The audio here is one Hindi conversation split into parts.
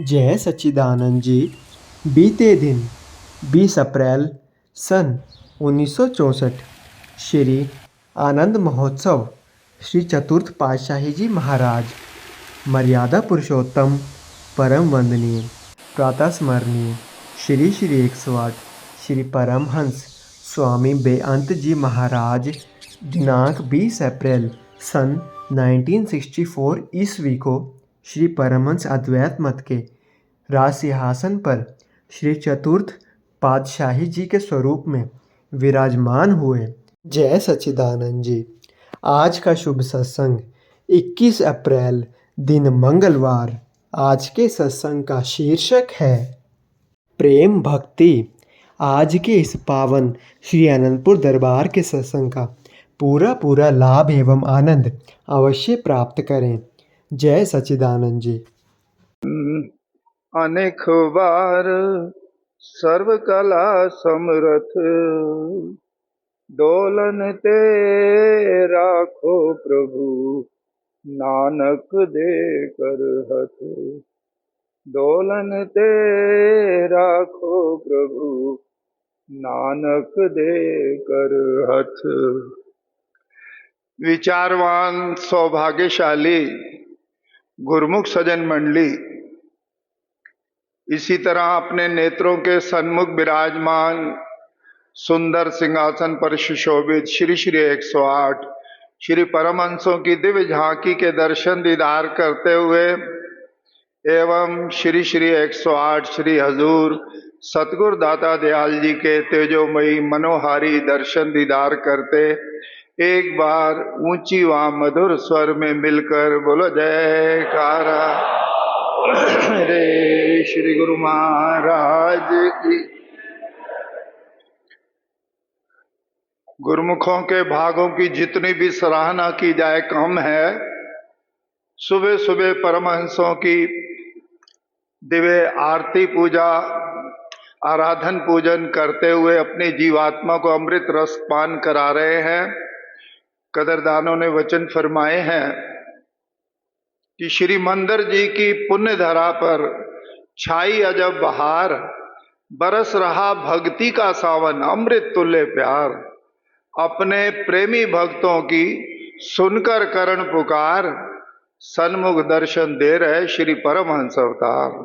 जय सच्चिदानंद जी। बीते दिन 20 अप्रैल सन 1964 श्री आनंद महोत्सव श्री चतुर्थ पातशाही जी महाराज मर्यादा पुरुषोत्तम परम वंदनीय प्रातः स्मरणीय श्री श्री 108 श्री परमहंस स्वामी बेअंत जी महाराज दिनांक 20 अप्रैल सन 1964 ईस्वी को श्री परमहंस अद्वैत मत के राज सिंहासन पर श्री चतुर्थ पातशाही जी के स्वरूप में विराजमान हुए। जय सच्चिदानंद जी। आज का शुभ सत्संग 21 अप्रैल दिन मंगलवार। आज के सत्संग का शीर्षक है प्रेम भक्ति। आज के इस पावन श्री अनंतपुर दरबार के सत्संग का पूरा लाभ एवं आनंद अवश्य प्राप्त करें। जय सच्चिदानंद जी। अनेक बार सर्व कला समरथ डोलन ते राखो प्रभु नानक दे कर हथ। डोलन ते राखो प्रभु नानक दे कर हथ। विचारवान सौभाग्यशाली गुरमुख सजन मंडली इसी तरह अपने नेत्रों के सन्मुख विराजमान सुंदर सिंहासन पर सुशोभित श्री श्री 108 श्री परमहंसों की दिव्य झांकी के दर्शन दीदार करते हुए एवं श्री श्री 108 श्री हजूर सतगुरु दाता दयाल जी के तेजोमयी मनोहारी दर्शन दीदार करते एक बार ऊंची व मधुर स्वर में मिलकर बोलो जयकारा रे श्री गुरु महाराज की। गुरुमुखों के भागों की जितनी भी सराहना की जाए कम है। सुबह सुबह परमहंसों की दिव्य आरती पूजा आराधन पूजन करते हुए अपनी जीवात्मा को अमृत रस पान करा रहे हैं। कदरदानों ने वचन फरमाए हैं कि श्री मंदिर जी की पुण्य धरा पर छाई अजब बहार, बरस रहा भक्ति का सावन अमृत तुल्य प्यार। अपने प्रेमी भक्तों की सुनकर करण पुकार, सन्मुख दर्शन दे रहे श्री परमहंस अवतार।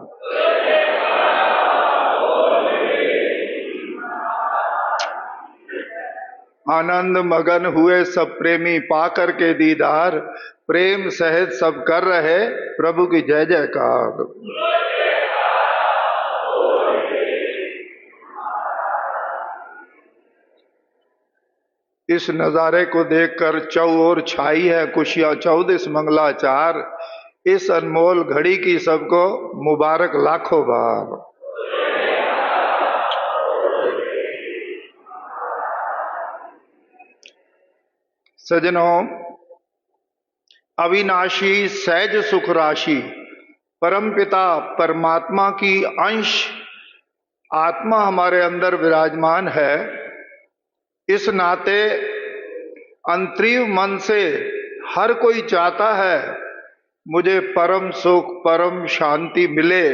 आनंद मगन हुए सब प्रेमी पाकर के दीदार, प्रेम सहित सब कर रहे प्रभु की जय जयकार। इस नज़ारे को देखकर चौओर छाई है खुशियां 14 मंगलाचार। इस अनमोल घड़ी की सबको मुबारक लाखों बार। सजनों, अविनाशी सहज सुख राशि परमपिता परमात्मा की अंश आत्मा हमारे अंदर विराजमान है। इस नाते अंतरीव मन से हर कोई चाहता है मुझे परम सुख परम शांति मिले,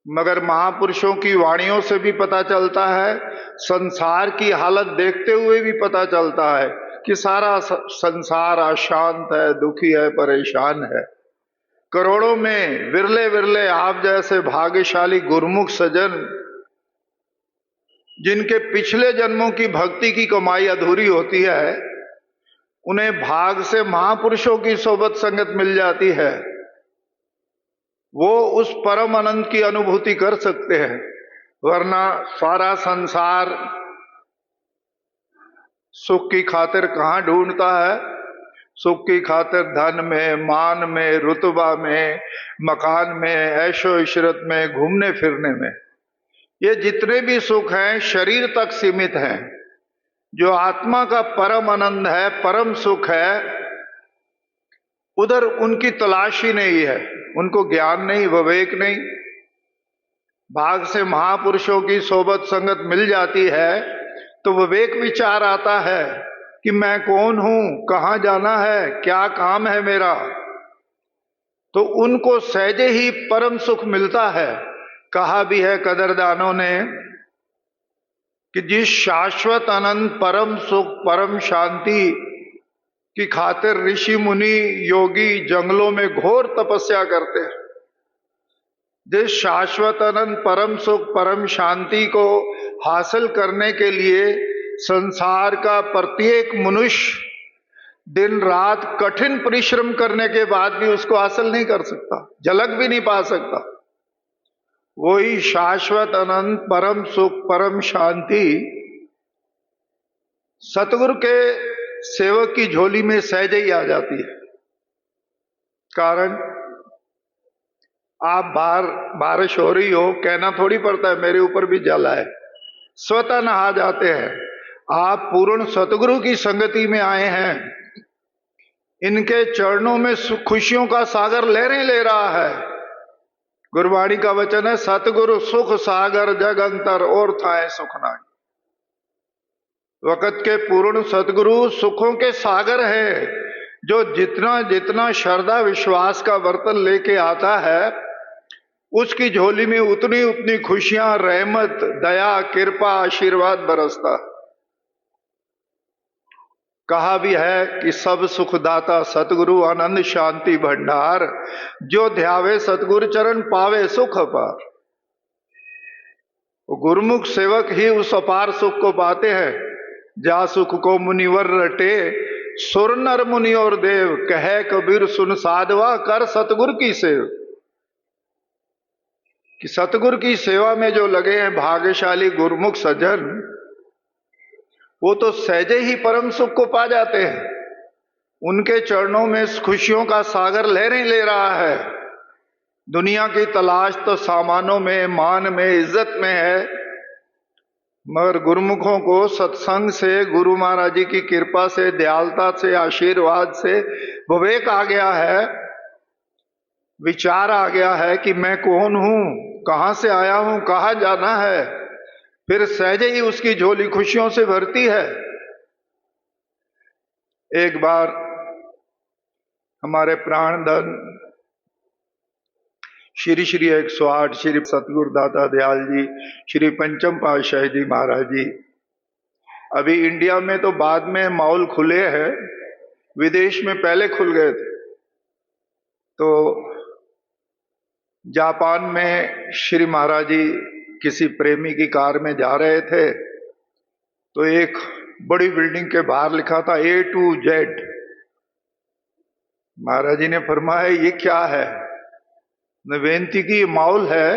मगर महापुरुषों की वाणियों से भी पता चलता है, संसार की हालत देखते हुए भी पता चलता है कि सारा संसार अशांत है, दुखी है, परेशान है। करोड़ों में विरले विरले आप जैसे भाग्यशाली गुरमुख सजन जिनके पिछले जन्मों की भक्ति की कमाई अधूरी होती है, उन्हें भाग से महापुरुषों की सोबत संगत मिल जाती है। वो उस परम आनंद की अनुभूति कर सकते हैं, वरना सारा संसार सुख की खातिर कहाँ ढूंढता है। सुख की खातिर धन में, मान में, रुतबा में, मकान में, ऐशो इशरत में, घूमने फिरने में। ये जितने भी सुख हैं शरीर तक सीमित हैं। जो आत्मा का परम आनंद है, परम सुख है, उधर उनकी तलाश ही नहीं है। उनको ज्ञान नहीं, विवेक नहीं। भाग से महापुरुषों की सोबत संगत मिल जाती है तो विवेक विचार आता है कि मैं कौन हूं, कहां जाना है, क्या काम है मेरा। तो उनको सहजे ही परम सुख मिलता है। कहा भी है कदरदानों ने कि जिस शाश्वत अनंत परम सुख परम शांति की खातिर ऋषि मुनि योगी जंगलों में घोर तपस्या करते हैं, जिस शाश्वत अनंत परम सुख परम शांति को हासिल करने के लिए संसार का प्रत्येक मनुष्य दिन रात कठिन परिश्रम करने के बाद भी उसको हासिल नहीं कर सकता, झलक भी नहीं पा सकता, वही शाश्वत अनंत परम सुख परम शांति सतगुरु के सेवक की झोली में सहजे ही आ जाती है। कारण आप बाहर बारिश हो रही हो, कहना थोड़ी पड़ता है मेरे ऊपर भी जल आए, स्वतः नहा जाते हैं। आप पूर्ण सतगुरु की संगति में आए हैं, इनके चरणों में खुशियों का सागर लहरें ले रहा है। गुरबाणी का वचन है, सतगुरु सुख सागर जग अंतर और थाए सुख नाई। वक़्त के पूर्ण सतगुरु सुखों के सागर है, जो जितना जितना श्रद्धा विश्वास का बर्तन लेके आता है उसकी झोली में उतनी उतनी खुशियां, रहमत, दया, कृपा, आशीर्वाद बरसता। कहा भी है कि सब सुखदाता सतगुरु आनंद शांति भंडार, जो ध्यावे सतगुरु चरण पावे सुख अपार। वो गुरुमुख सेवक ही उस अपार सुख को पाते हैं। जा सुख को मुनिवर रटे, सुर नर मुनि और देव, कहे कबीर सुन साधवा कर सतगुरु की सेव। कि सतगुरु की सेवा में जो लगे हैं भाग्यशाली गुरुमुख सज्जन, वो तो सहजे ही परम सुख को पा जाते हैं। उनके चरणों में खुशियों का सागर लहरें ले रहा है। दुनिया की तलाश तो सामानों में, मान में, इज्जत में है, मगर गुरुमुखों को सत्संग से, गुरु महाराज जी की कृपा से, दयालुता से, आशीर्वाद से विवेक आ गया है, विचार आ गया है कि मैं कौन हूं, कहां से आया हूं, कहां जाना है। फिर सहजे ही उसकी झोली खुशियों से भरती है। एक बार हमारे प्राणधन श्री श्री 108 श्री सतगुरु दाता दयाल जी, श्री पंचम पातशाह जी महाराज जी, अभी इंडिया में तो बाद में माहौल खुले हैं, विदेश में पहले खुल गए थे। तो जापान में श्री महाराज जी किसी प्रेमी की कार में जा रहे थे, तो एक बड़ी बिल्डिंग के बाहर लिखा था A to Z। महाराज जी ने फरमाया ये क्या है? मैं बेनती की, माहौल है,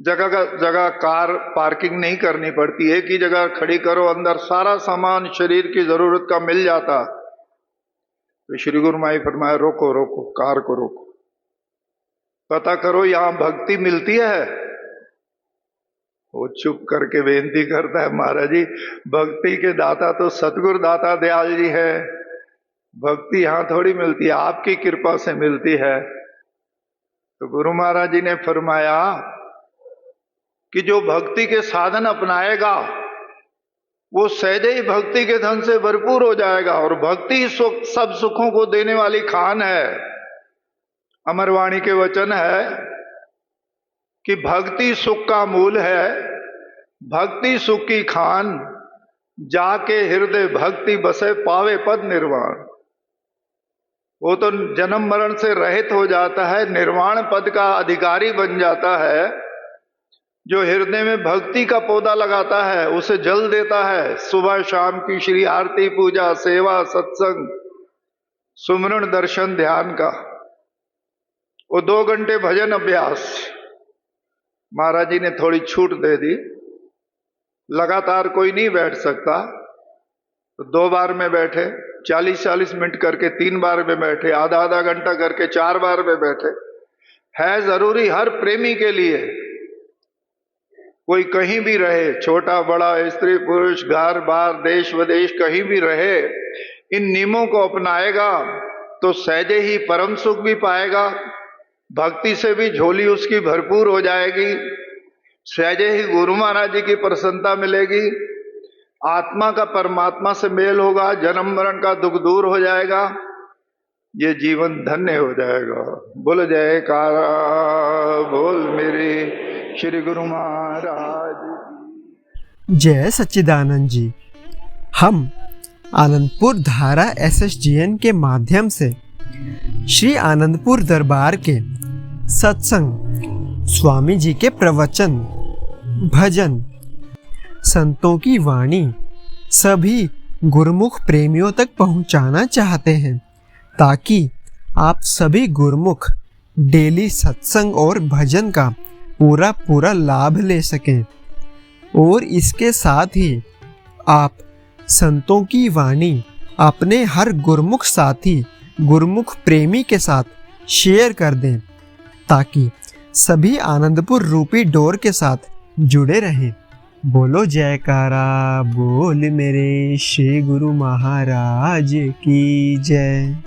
जगह कार पार्किंग नहीं करनी पड़ती, एक ही जगह खड़ी करो, अंदर सारा सामान शरीर की जरूरत का मिल जाता। तो श्री गुरु माई फरमाया रोको रोको, कार को रोको, पता करो यहां भक्ति मिलती है। वो चुप करके बेनती करता है, महाराज जी भक्ति के दाता तो सतगुरु दाता दयाल जी है, भक्ति यहां थोड़ी मिलती है, आपकी कृपा से मिलती है। तो गुरु महाराज जी ने फरमाया कि जो भक्ति के साधन अपनाएगा वो सहजे ही भक्ति के धन से भरपूर हो जाएगा, और भक्ति सब सुखों को देने वाली खान है। अमरवाणी के वचन है कि भक्ति सुख का मूल है, भक्ति सुख की खान, जाके हृदय भक्ति बसे पावे पद निर्वाण। वो तो जन्म मरण से रहित हो जाता है, निर्वाण पद का अधिकारी बन जाता है। जो हृदय में भक्ति का पौधा लगाता है, उसे जल देता है, सुबह शाम की श्री आरती पूजा सेवा सत्संग सुमरण दर्शन ध्यान का, वो 2 घंटे भजन अभ्यास। महाराज जी ने थोड़ी छूट दे दी, लगातार कोई नहीं बैठ सकता, तो 2 बार में बैठे, 40-40 मिनट करके 3 बार में बैठे, आधा घंटा करके 4 बार में बैठे। है जरूरी हर प्रेमी के लिए, कोई कहीं भी रहे, छोटा बड़ा, स्त्री पुरुष, घर बार, देश विदेश, कहीं भी रहे, इन नियमों को अपनाएगा तो सहजे ही परम सुख भी पाएगा, भक्ति से भी झोली उसकी भरपूर हो जाएगी, सहजे ही गुरु महाराज जी की प्रसन्नता मिलेगी, आत्मा का परमात्मा से मेल होगा, जन्म मरण का दुख दूर हो जाएगा। ये जीवन धन्य हो जाएगा। बोल जयकारा बोल मेरे श्री गुरु महाराज। जय सच्चिदानंद जी। हम आनंदपुर धारा SSGN के माध्यम से श्री आनंदपुर दरबार के सत्संग, स्वामी जी के प्रवचन, भजन, संतों की वाणी सभी गुरुमुख प्रेमियों तक पहुंचाना चाहते हैं, ताकि आप सभी गुरुमुख डेली सत्संग और भजन का पूरा लाभ ले सकें। और इसके साथ ही आप संतों की वाणी अपने हर गुरुमुख साथी, गुरुमुख प्रेमी के साथ शेयर कर दें, ताकि सभी आनंदपुर रूपी डोर के साथ जुड़े रहें। बोलो जयकारा बोल मेरे श्री गुरु महाराज की जय।